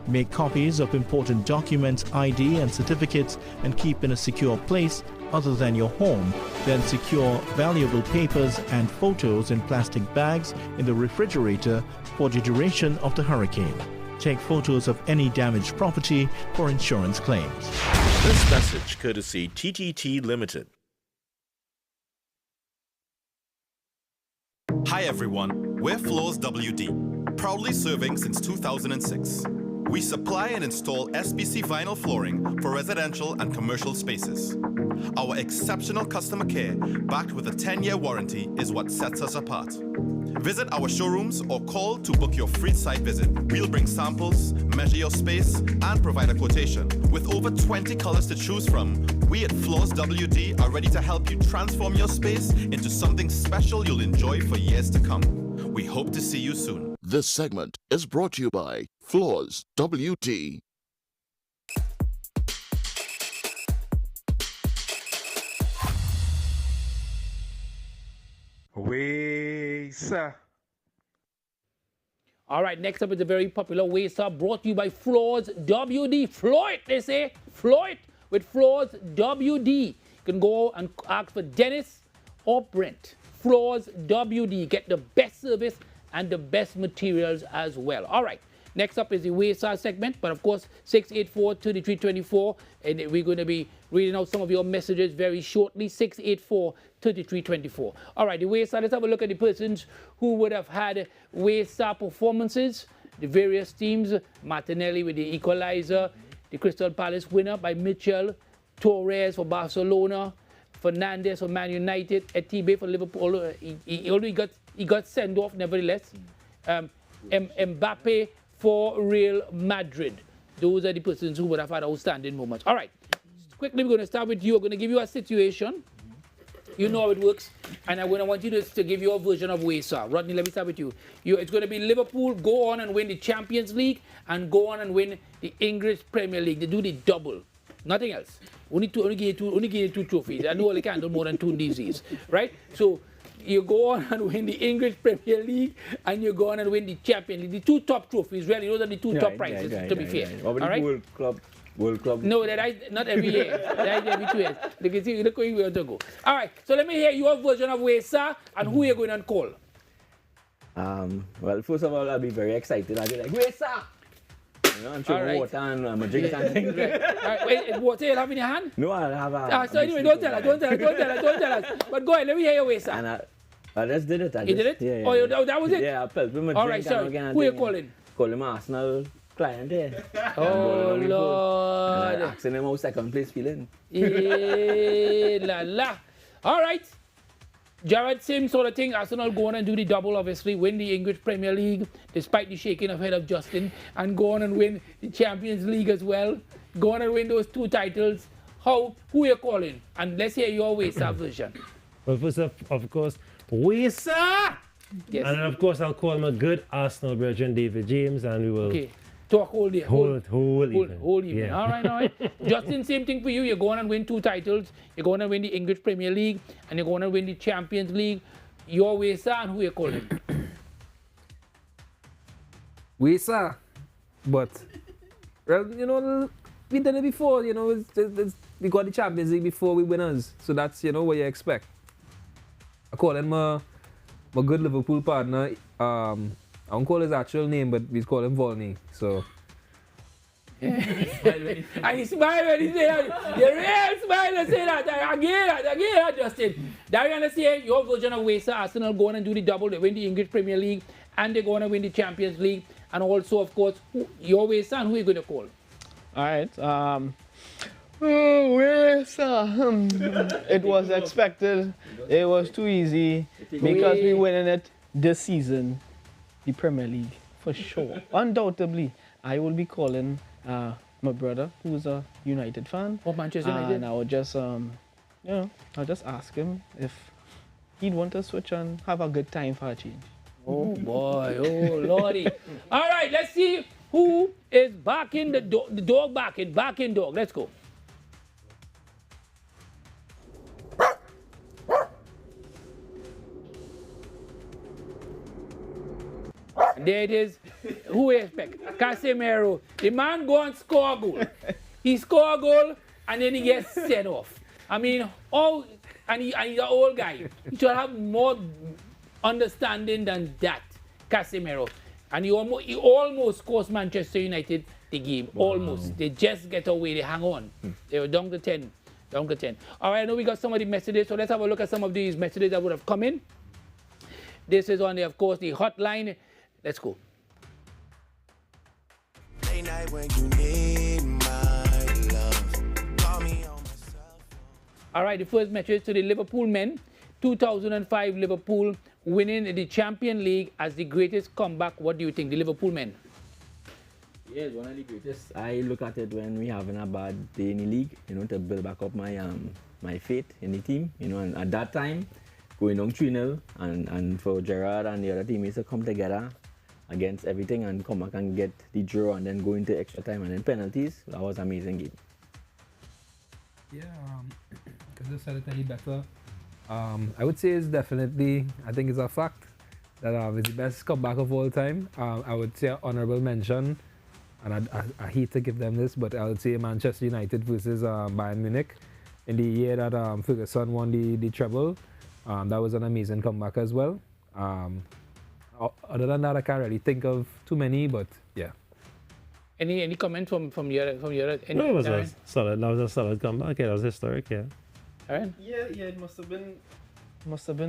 Make copies of important documents, ID and certificates and keep in a secure place other than your home. Then secure valuable papers and photos in plastic bags in the refrigerator for the duration of the hurricane. Take photos of any damaged property for insurance claims. This message courtesy TTT Limited. Hi everyone, we're Floors WD, proudly serving since 2006. We supply and install SBC vinyl flooring for residential and commercial spaces. Our exceptional customer care, backed with a 10-year warranty, is what sets us apart. Visit our showrooms or call to book your free site visit. We'll bring samples, measure your space, and provide a quotation. With over 20 colors to choose from, we at Floors WD are ready to help you transform your space into something special you'll enjoy for years to come. We hope to see you soon. This segment is brought to you by Floors WD. Sir. All right, next up is a very popular Waystar brought to you by Floors WD. Floor it, they say. Floor it with Floors WD. You can go and ask for Dennis or Brent. Floors WD. Get the best service and the best materials as well. All right, next up is the Waystar segment, but of course, 684-3324, and we're going to be reading out some of your messages very shortly, 684-3324. All right, the Waystar, let's have a look at the persons who would have had Waystar performances, the various teams, Martinelli with the equalizer, the Crystal Palace winner by Mitchell, Torres for Barcelona, Fernandes for Man United, Etibe for Liverpool. He got sent off nevertheless. Mbappe for Real Madrid. Those are the persons who would have had outstanding moments. All right, quickly we're going to start with you. I'm going to give you a situation. You know how it works. And I want you to give your version of Waystar. Rodney, let me start with you. It's going to be Liverpool go on and win the Champions League and go on and win the English Premier League. They do the double. Nothing else. Only give you two trophies. I know they can't do more than two these days, right? So you go on and win the English Premier League and you go on and win the Champions League. The two top trophies, really. Those are the two top prizes, to be fair. All right? World Club. No, not every year. That is every 2 years. Look where you want to go. All right, so let me hear your version of Waystar and who you're going to call. Well, first of all, I'll be very excited. I'll be like, Waystar! You know, I'm sure water and a drink and things. Right. Wait, water you have in your hand? No, I'll have a... so anyway, don't tell us. But go ahead, let me hear your Waystar. And I just did it. You did it? Yeah. Oh, that was it? Yeah, I felt with my all drink. Right, sorry. Who are you calling? Call him Arsenal client here. Oh, Lord. And asking him how second place feeling. La la. All right. Jared, same sort of thing. Arsenal go on and do the double, obviously, win the English Premier League, despite the shaking of head of Justin, and go on and win the Champions League as well. Go on and win those two titles. Who are you calling? And let's hear your Waystar version. Well, first of course, Waystar! Yes. And then, of course, I'll call my good Arsenal brethren, David James, and we will... Okay. Talk whole day. Whole evening. Yeah. All right. Justin, same thing for you. You're going and win two titles. You're going to win the English Premier League, and you're going to win the Champions League. Your Waystar, and who you calling? Waystar. But, well, you know, we done it before. You know, we got the Champions League before we winners. So that's, you know, what you expect. I call him my good Liverpool partner. I won't call his actual name, but we call him Volney. So. And he smiled when he said that. You real smile and say that. I get that, Justin. That you're going to say your version of Waystar. Arsenal go on and do the double. They win the English Premier League and they go on and win the Champions League. And also, of course, your Waystar, and who are you going to call? All right. Waystar. It was expected. It was too easy because we winning it this season. The Premier League, for sure. Undoubtedly, I will be calling my brother, who's a United fan. Oh, Manchester United. And I would just, I'll just ask him if he'd want to switch and have a good time for a change. Oh boy, oh lordy. All right, let's see who is barking the dog barking dog. Let's go. There it is. Who expect? Casemiro. The man go and score a goal. He score a goal and then he gets sent off. I mean, and he's an old guy. He should have more understanding than that, Casemiro. And he almost cost Manchester United the game. Wow. Almost. They just get away. They hang on. They were down to 10. Down to 10. All right, I know we got some of the messages, so let's have a look at some of these messages that would have come in. This is on, of course, the hotline. Let's go. All right, the first message to the Liverpool men. 2005 Liverpool winning the Champions League as the greatest comeback. What do you think, the Liverpool men? Yeah, it's one of the greatest. I look at it when we having a bad day in the league, to build back up my faith in the team, and at that time, going on 3-0 and for Gerrard and the other teammates to come together against everything and come back and get the draw and then go into extra time and then penalties. That was an amazing game. Yeah, because I said it any better. I would say it's definitely, I think it's a fact that it's the best comeback of all time. I would say honorable mention, and I hate to give them this, but I would say Manchester United versus Bayern Munich in the year that Ferguson won the treble. That was an amazing comeback as well. Other than that, I can't really think of too many, but yeah. Any comment from your No, it was a solid comeback. Yeah, it was historic. Yeah. All right. Yeah, it must have been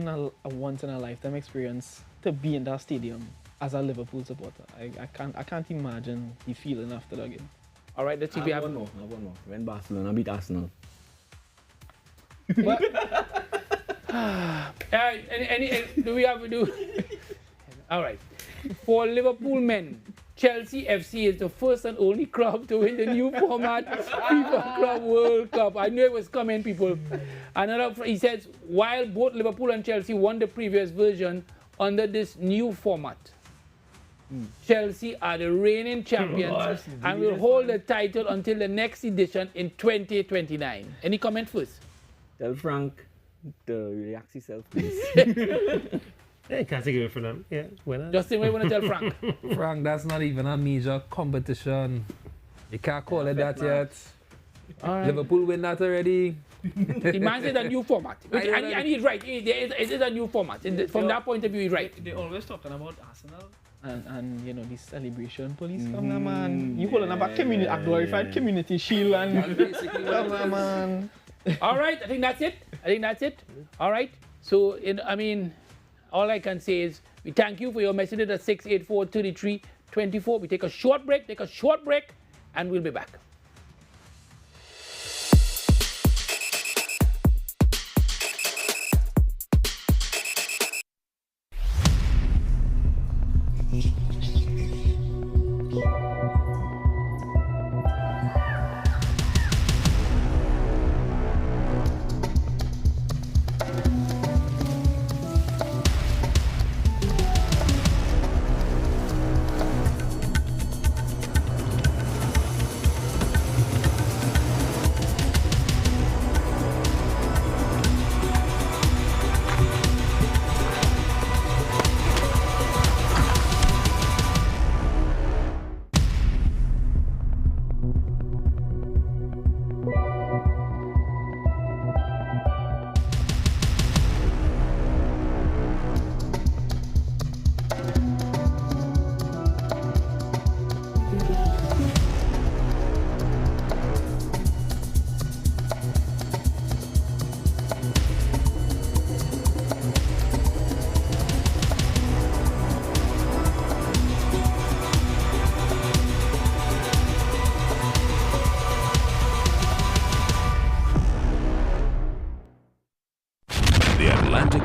a once in a lifetime experience to be in that stadium as a Liverpool supporter. I can't imagine the feeling after that game. All right, let's see if we have one more. When Barcelona beat Arsenal. Do we have to do? All right. For Liverpool men, Chelsea FC is the first and only club to win the new format FIFA Club World Cup. I knew it was coming, people. He says, while both Liverpool and Chelsea won the previous version under this new format, Chelsea are the reigning champions and will hold the title until the next edition in 2029. Any comment first? Tell Frank to relax himself, please. Yeah, can't take it from them. Yeah, winner. Justin, what do you want to tell Frank? Frank, that's not even a major competition. You can't call it that yet. Right. Liverpool win that already. The man said a new format. And he's right. It is a new format. From that point of view, he's right. They always talking about Arsenal and the celebration police. Come on, man. You holding up a glorified community shield and come on, man. All right, I think that's it. All right. So, all I can say is we thank you for your messages at 684-3324. We take a short break, and we'll be back.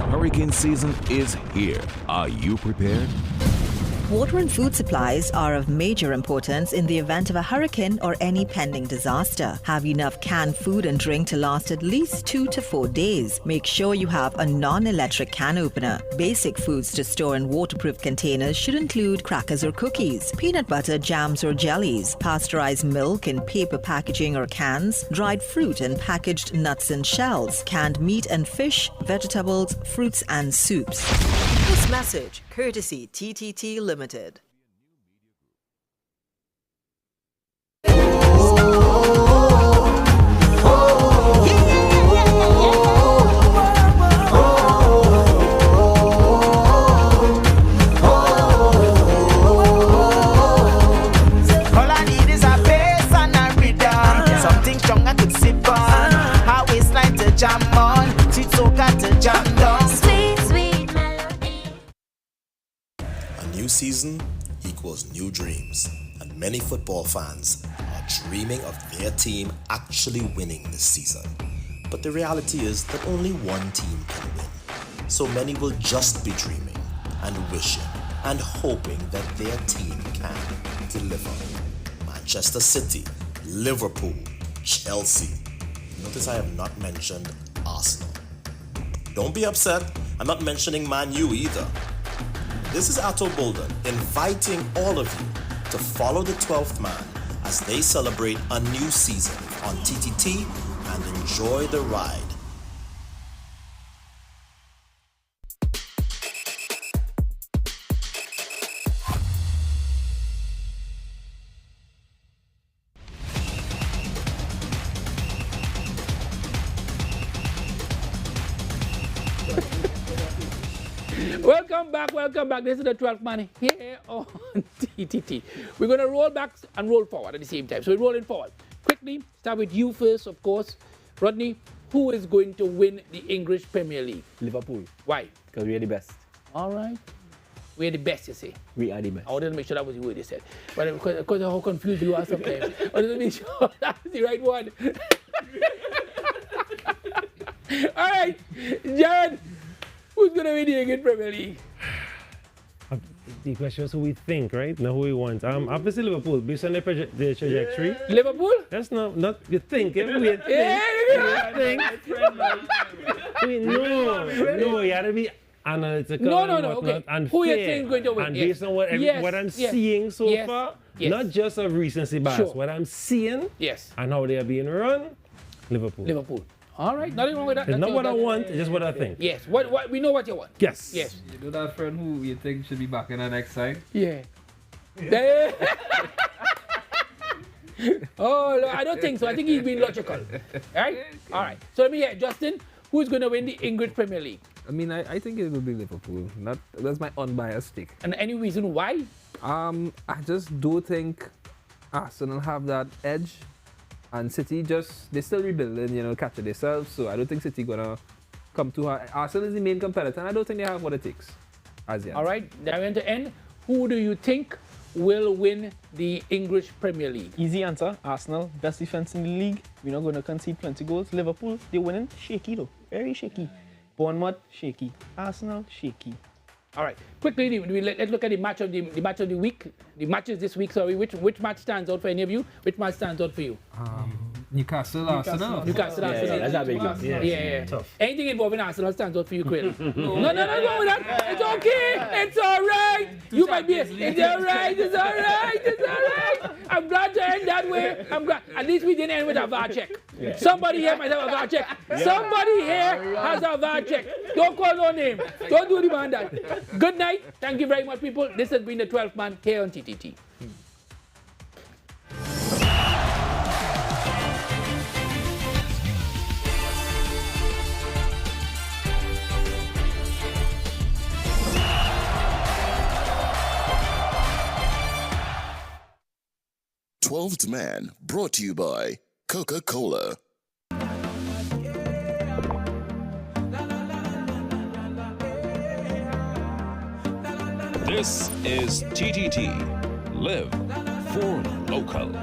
Hurricane season is here. Are you prepared? Water and food supplies are of major importance in the event of a hurricane or any pending disaster. Have enough canned food and drink to last at least 2 to 4 days. Make sure you have a non-electric can opener. Basic foods to store in waterproof containers should include crackers or cookies, peanut butter, jams or jellies, pasteurized milk in paper packaging or cans, dried fruit and packaged nuts and shells, canned meat and fish, vegetables, fruits and soups. This message, courtesy TTT Limited. Jam on, sweet soca to jam down. Sweet, sweet melody. A new season equals new dreams, and many football fans are dreaming of their team actually winning this season. But the reality is that only one team can win. So many will just be dreaming and wishing and hoping that their team can deliver. Manchester City, Liverpool, Chelsea. Notice I have not mentioned Arsenal. Don't be upset, I'm not mentioning Man U either. This is Atto Bolden inviting all of you to follow the 12th man as they celebrate a new season on TTT and enjoy the ride. Welcome back. This is the 12th man here on TTT. We're going to roll back and roll forward at the same time. So we're rolling forward. Quickly, start with you first, of course. Rodney, who is going to win the English Premier League? Liverpool. Why? Because we are the best. All right. We're the best, you say? We are the best. I wanted to make sure that was the word you said. But because of how confused you are sometimes, I wanted to make sure that was the right one. All right, Jared, who's going to win the English Premier League? The question is who we think, right? Not who we want. Obviously Liverpool, based on their trajectory. Liverpool? That's not you think. No, you gotta be analytical. No, okay. And who fair. you think is going to win? And based on what I'm seeing so far, not just of recency bias, what I'm seeing and how they are being run, Liverpool. All right, nothing wrong with that. It's not what I want, it's just what I think. Yes, what we know what you want. Yes. You know that friend who you think should be back in the next side? Yeah. Oh, no, I don't think so. I think he's being logical. Right? All right. So let me hear, Justin, who's going to win the English Premier League? I mean, I think it will be Liverpool. That's my unbiased take. And any reason why? I just do think Arsenal have that edge. And City they're still rebuilding, catching themselves. So I don't think City gonna come too hard. Arsenal is the main competitor, and I don't think they have what it takes as yet. All right, now we're going to end. Who do you think will win the English Premier League? Easy answer, Arsenal, best defense in the league. We're not going to concede plenty goals. Liverpool, they're winning, shaky though, very shaky. Bournemouth, shaky. Arsenal, shaky. All right, quickly, let's look at the match of the week. The matches this week. Sorry, which match stands out for any of you? Which match stands out for you? Newcastle, Arsenal. Newcastle, Arsenal. That's a big one. Yeah. Tough. Anything involving Arsenal stands out for you, Quill? No, with that. It's okay. It's all right. You might be. It's all right. I'm glad to end that way. I'm glad. At least we didn't end with a VAR check. Yeah. Somebody here might have a VAR check. Somebody here has a VAR check. Don't call no name. Don't do the man that. Good night. Thank you very much, people. This has been the 12th man here on TTT. Twelfth Man, brought to you by Coca-Cola. This is TTT. Live for local.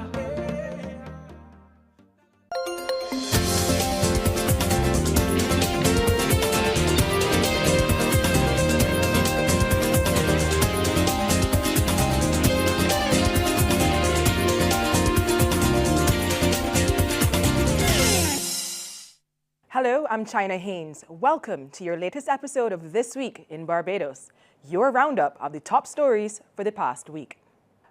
I'm China Haynes. Welcome to your latest episode of This Week in Barbados, your roundup of the top stories for the past week.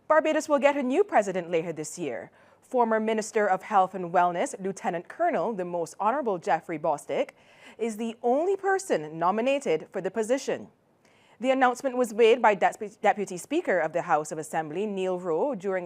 Barbados will get a new president later this year. Former Minister of Health and Wellness, Lieutenant Colonel, the Most Honorable Jeffrey Bostick, is the only person nominated for the position. The announcement was made by Deputy Speaker of the House of Assembly, Neil Rowe, during a